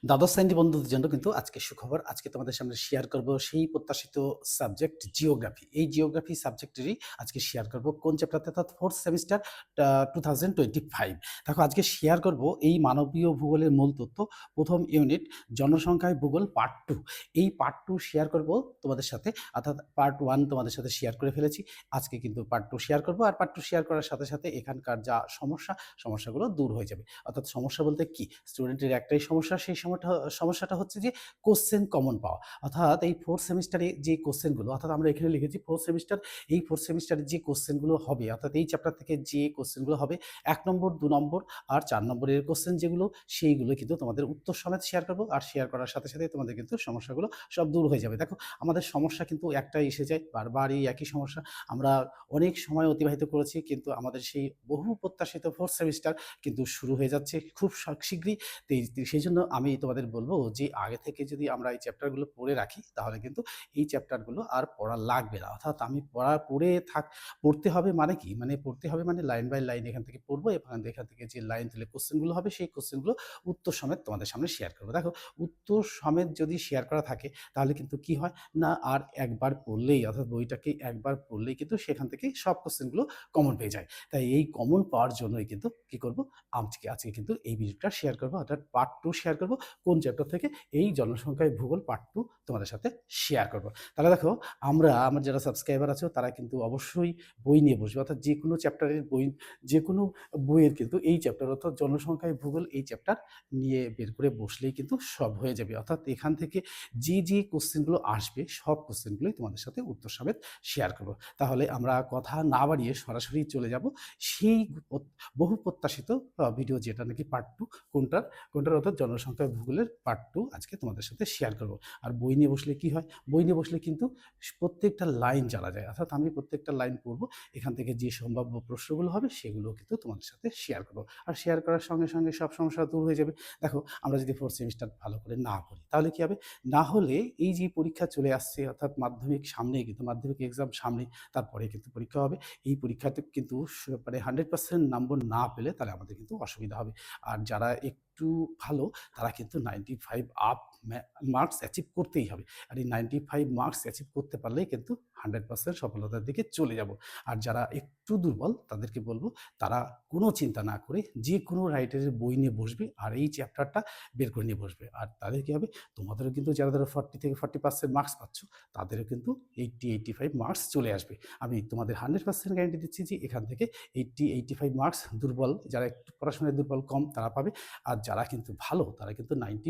দ্বাদশ শ্রেণী বন্ধুদের জন্য কিন্তু আজকে সুখবর। আজকে তোমাদের সামনে শেয়ার করব সেই প্রত্যাশিত সাবজেক্ট জিওগ্রাফি। এই জিওগ্রাফি সাবজেক্টেরই আজকে শেয়ার করব কোন চ্যাপ্টারতে, অর্থাৎ 4th সেমিস্টার 2025। দেখো আজকে শেয়ার করব এই মানবীয় ভূগোলের মূল তথ্য, প্রথম ইউনিট জনসংখ্যায় ভূগোল পার্ট 2। এই পার্ট 2 শেয়ার করব তোমাদের সাথে, অর্থাৎ পার্ট 1 তোমাদের সাথে শেয়ার করে ফেলেছি। আজকে কিন্তু পার্ট 2 শেয়ার করব, আর পার্ট 2 শেয়ার করার সাথে সাথে এখানকার যা সমস্যাগুলো দূর হয়ে যাবে। অর্থাৎ সমস্যা বলতে কি, স্টুডেন্টের একটাই সমস্যা, সেই সমস্যাটা হচ্ছে যে কোশ্চেন কমন পাওয়া। অর্থাৎ এই 4th সেমিস্টারে যে কোশ্চেনগুলো, অর্থাৎ আমরা এখানে লিখেছি 4th সেমিস্টার, এই 4th সেমিস্টারে যে কোশ্চেনগুলো হবে, অর্থাৎ এই চ্যাপ্টার থেকে যে কোশ্চেনগুলো হবে 1 নম্বর, 2 নম্বর আর 4 নম্বরের কোশ্চেন যেগুলো, সেইগুলো কিন্তু তোমাদের উত্তর সমেত শেয়ার করব। আর শেয়ার করার সাথে সাথে তোমাদের কিন্তু সমস্যাগুলো সব দূর হয়ে যাবে। দেখো আমাদের সমস্যা কিন্তু একটাই এসে যায়, বারবারই একই সমস্যা। আমরা অনেক সময় অতিবাহিত করেছি, কিন্তু আমাদের সেই বহু প্রত্যাশিত 4th সেমিস্টার কিন্তু শুরু হয়ে যাচ্ছে খুব শীঘ্রই। সেই জন্য আমি তোমাদের বলবো যে আগে থেকে যদি আমরা এই চ্যাপ্টারগুলো পড়ে রাখি, তাহলে কিন্তু এই চ্যাপ্টারগুলো আর পড়া লাগবে না। অর্থাৎ আমি পড়তে হবে মানে কি, মানে পড়তে হবে মানে লাইন বাই লাইন এখান থেকে পড়বো, এবং এখান থেকে যে লাইন তুলে কোশ্চেনগুলো হবে, সেই কোশ্চেনগুলো উত্তর সমেত তোমাদের সামনে শেয়ার করবো। দেখো উত্তর সমেত যদি শেয়ার করা থাকে, তাহলে কিন্তু কি হয় না, আর একবার পড়লেই, অর্থাৎ বইটাকে একবার পড়লেই কিন্তু সেখান থেকে সব কোশ্চেনগুলো কমন পেয়ে যায়। তাই এই কমন পাওয়ার জন্যই কিন্তু কি করব, আজকে কিন্তু এই ভিডিওটা শেয়ার করবো, অর্থাৎ পার্ট 2 শেয়ার করব। কোন চ্যাপ্টার থেকে, এই জনসংখ্যায় ভূগোল পার্ট 2 তোমাদের সাথে শেয়ার করব। তাহলে দেখো আমার যারা সাবস্ক্রাইবার আছে তারা কিন্তু অবশ্যই বই নিয়ে বসবে, অর্থাৎ যে কোনো চ্যাপ্টারের বই, যে কোনো বইয়ের কিন্তু এই চ্যাপ্টার, অর্থাৎ জনসংখ্যায় ভূগোল এই চ্যাপ্টার নিয়ে বের করে বসলেই কিন্তু সব হয়ে যাবে। অর্থাৎ এখান থেকে যে কোশ্চেনগুলো আসবে, সব কোশ্চেনগুলোই তোমাদের সাথে উত্তর সমেত শেয়ার করব। তাহলে আমরা কথা না বাড়িয়ে সরাসরি চলে যাব সেই বহু প্রত্যাশিত ভিডিও, যেটা নাকি পার্ট 2। কোনটার অর্থাৎ জনসংখ্যা ভূগোলের পার্ট 2 আজকে তোমাদের সাথে শেয়ার করব। আর বই নিয়ে বসলে কি হয়, বই নিয়ে বসলে কিন্তু প্রত্যেকটা লাইন জানা যায়। অর্থাৎ আমি প্রত্যেকটা লাইন পড়বো, এখান থেকে যে সম্ভাব্য প্রশ্নগুলো হবে সেগুলো কিন্তু তোমাদের সাথে শেয়ার করবো। আর শেয়ার করার সঙ্গে সঙ্গে সব সমস্যা দূর হয়ে যাবে। দেখো আমরা যদি 4th সেমিস্টার ভালো করে না পড়ি, তাহলে কি হবে, না হলে এই যে পরীক্ষা চলে আসছে, অর্থাৎ মাধ্যমিক সামনেই, কিন্তু মাধ্যমিক এক্সাম সামনে, তারপরে কিন্তু পরীক্ষা হবে। এই পরীক্ষাতে কিন্তু মানে 100% নম্বর না পেলে তাহলে আমাদের কিন্তু অসুবিধা হবে। আর যারা একটু ভালো, তারা কিন্তু 95 আপ মার্কস অ্যাচিভ করতেই হবে। আর এই 95 মার্কস অ্যাচিভ করতে পারলেই কিন্তু 100% সফলতার দিকে চলে যাব। আর যারা একটু দুর্বল, তাদেরকে বলবো তারা কোনো চিন্তা না করে যে কোনো রাইটারের বই নিয়ে বসবে, আর এই চ্যাপ্টারটা বের করে নিয়ে বসবে। আর তাদের কি হবে, তোমাদেরও কিন্তু যারা 40 থেকে 40% মার্কস পাচ্ছ, তাদেরও কিন্তু 85 মার্কস চলে আসবে। আমি তোমাদের 100% গ্যারান্টি দিচ্ছি যে এখান থেকে 85 মার্কস, দুর্বল যারা একটু পড়াশোনায় দুর্বল কম তারা পাবে, আর যারা কিন্তু ভালো তারা কিন্তু